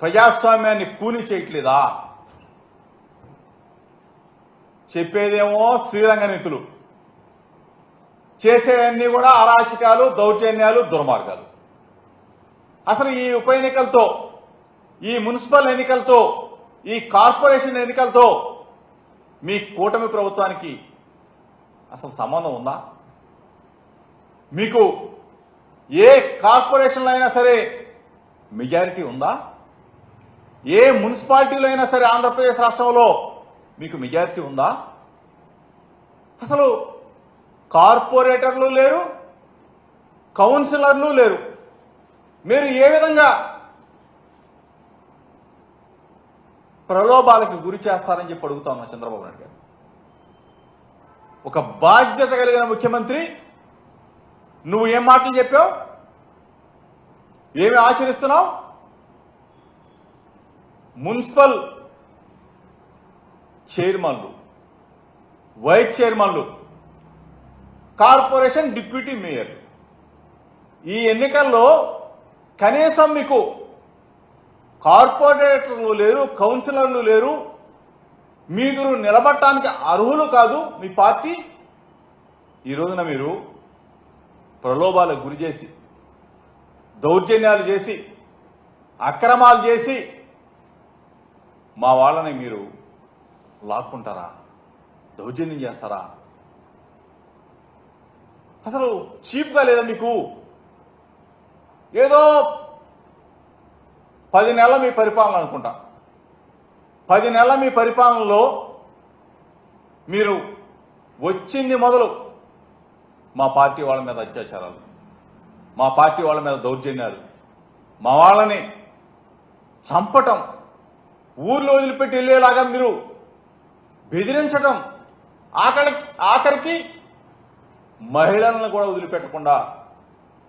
ప్రజాస్వామ్యాన్ని కూని చేయట్లేదా? చెప్పేదేమో శ్రీరంగ నీతులు, చేసేవన్నీ కూడా అరాచకాలు, దౌర్జన్యాలు, దుర్మార్గాలు. అసలు ఈ ఉప ఎన్నికలతో, ఈ మున్సిపల్ ఎన్నికలతో, ఈ కార్పొరేషన్ ఎన్నికలతో మీ కూటమి ప్రభుత్వానికి అసలు సంబంధం ఉందా? మీకు ఏ కార్పొరేషన్లో అయినా సరే మెజారిటీ ఉందా? ఏ మున్సిపాలిటీలో అయినా సరే ఆంధ్రప్రదేశ్ రాష్ట్రంలో మీకు మెజారిటీ ఉందా? అసలు కార్పొరేటర్లు లేరు, కౌన్సిలర్లు లేరు. మీరు ఏ విధంగా ప్రలోభాలకు గురి చేస్తారని చెప్పి అడుగుతా ఉన్నా చంద్రబాబు నాయుడు గారు. ఒక బాధ్యత కలిగిన ముఖ్యమంత్రి, నువ్వు ఏం మాటలు చెప్పావు, ఏమి ఆచరిస్తున్నావు? మున్సిపల్ చైర్మన్లు, వైస్ చైర్మన్లు, కార్పొరేషన్ డిప్యూటీ మేయర్, ఈ ఎన్నికల్లో కనీసం మీకు కార్పొరేటర్లు లేరు, కౌన్సిలర్లు లేరు, మీరు నిలబడటానికి అర్హులు కాదు మీ పార్టీ. ఈ రోజున మీరు ప్రలోభాలకు గురి చేసి, దౌర్జన్యాలు చేసి, అక్రమాలు చేసి మా వాళ్ళని మీరు లాక్కుంటారా? దౌర్జన్యం చేస్తారా? అసలు చీప్గా లేదా మీకు? ఏదో 10 నెలల మీ పరిపాలన అనుకుంటా, 10 నెలల మీ పరిపాలనలో మీరు వచ్చింది మొదలు మా పార్టీ వాళ్ళ మీద అత్యాచారాలు, మా పార్టీ వాళ్ళ మీద దౌర్జన్యాలు, మా వాళ్ళని చంపటం, ఊర్లో వదిలిపెట్టి వెళ్ళేలాగా మీరు బెదిరించడం, ఆఖరికి మహిళలను కూడా వదిలిపెట్టకుండా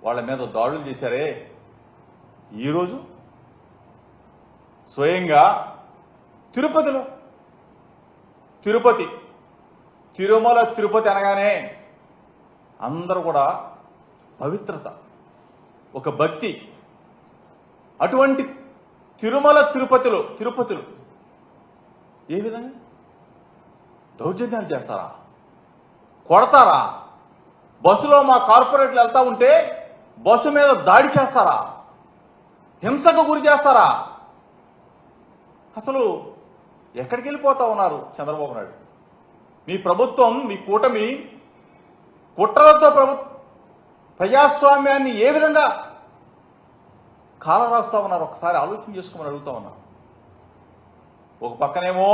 వాళ్ళ మీద దాడులు చేశారే. ఈరోజు స్వయంగా తిరుమల తిరుపతి అనగానే అందరూ కూడా పవిత్రత, ఒక భక్తి. అటువంటి తిరుమల తిరుపతిలో ఏ విధంగా దౌర్జన్యాలు చేస్తారా? కొడతారా? బస్సులో మా కార్పొరేట్లు వెళ్తా ఉంటే బస్సు మీద దాడి చేస్తారా? హింసకు గురి చేస్తారా? అసలు ఎక్కడికి వెళ్ళిపోతా ఉన్నారు చంద్రబాబు నాయుడు? మీ ప్రభుత్వం, మీ కూటమి కుట్రలతో ప్రజాస్వామ్యాన్ని ఏ విధంగా కాలరాస్తా ఉన్నారు ఒకసారి ఆలోచన చేసుకోమని అడుగుతా ఉన్నా. ఒక పక్కనేమో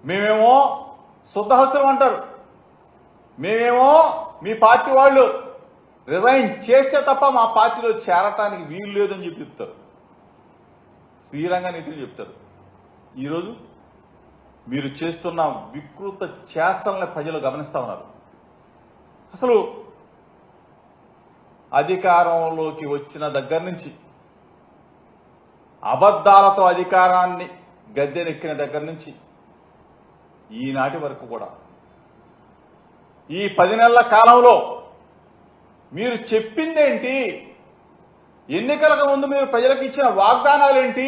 మేమేమో శుద్ధహస్తులం అంటారు, మేమేమో మీ పార్టీ వాళ్ళు రిజైన్ చేస్తే తప్ప మా పార్టీలో చేరటానికి వీలు లేదని చెప్పి చెప్తారు, శ్రీరంగ నీతులు చెప్తారు. ఈరోజు మీరు చేస్తున్న వికృత చేష్టల్ని ప్రజలు గమనిస్తా ఉన్నారు. అసలు అధికారంలోకి వచ్చిన దగ్గర నుంచి, అబద్ధాలతో అధికారాన్ని గద్దెనెక్కిన దగ్గర నుంచి ఈనాటి వరకు కూడా ఈ 10 నెలల కాలంలో మీరు చెప్పిందేంటి? ఎన్నికలకు ముందు మీరు ప్రజలకు ఇచ్చిన వాగ్దానాలేంటి?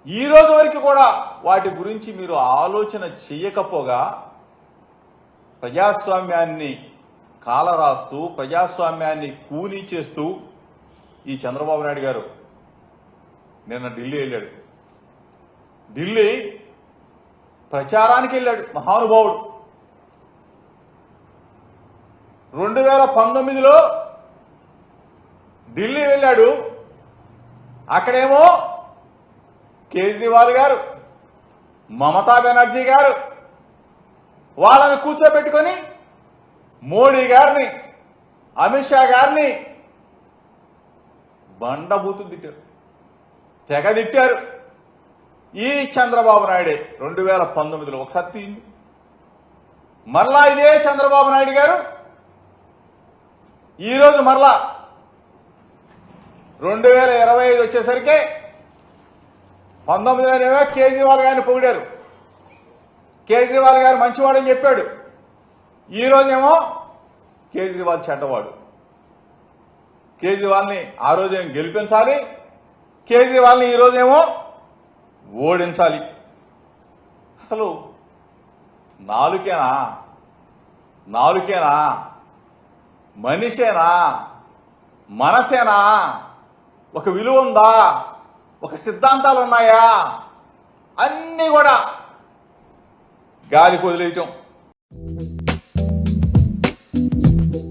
ఈ రోజు వరకు కూడా వాటి గురించి మీరు ఆలోచన చేయకపోగా ప్రజాస్వామ్యాన్ని కాలరాస్తూ, ప్రజాస్వామ్యాన్ని కూనీ చేస్తూ ఈ చంద్రబాబు నాయుడు గారు నిన్న ఢిల్లీ వెళ్ళాడు. ఢిల్లీ ప్రచారానికి వెళ్ళాడు మహానుభావుడు. 2019లో ఢిల్లీ వెళ్ళాడు. అక్కడేమో కేజ్రీవాల్ గారు, మమతా బెనర్జీ గారు వాళ్ళని కూర్చోబెట్టుకొని మోడీ గారిని, అమిత్ షా గారిని బండబూతులు తిట్టారు, తెగ తిట్టారు. ఈ చంద్రబాబు నాయుడే 2019లో ఒకసారి తీయండి. మరలా ఇదే చంద్రబాబు నాయుడు గారు ఈరోజు మరలా 2025 వచ్చేసరికి 19లోనేమో కేజ్రీవాల్ గారిని పొగిడారు, కేజ్రీవాల్ గారు మంచివాడని చెప్పాడు. ఈరోజేమో కేజ్రీవాల్ చెడ్డవాడు. కేజ్రీవాల్ని ఆ రోజు గెలిపించాలి, కేజ్రీవాల్ని ఈరోజేమో ఓడించాలి. అసలు నాలుకేనా మనిషేనా, మనసేనా, ఒక విలువ ఉందా, ఒక సిద్ధాంతాలు ఉన్నాయా, అన్నీ కూడా గాలికి వదిలేయటం.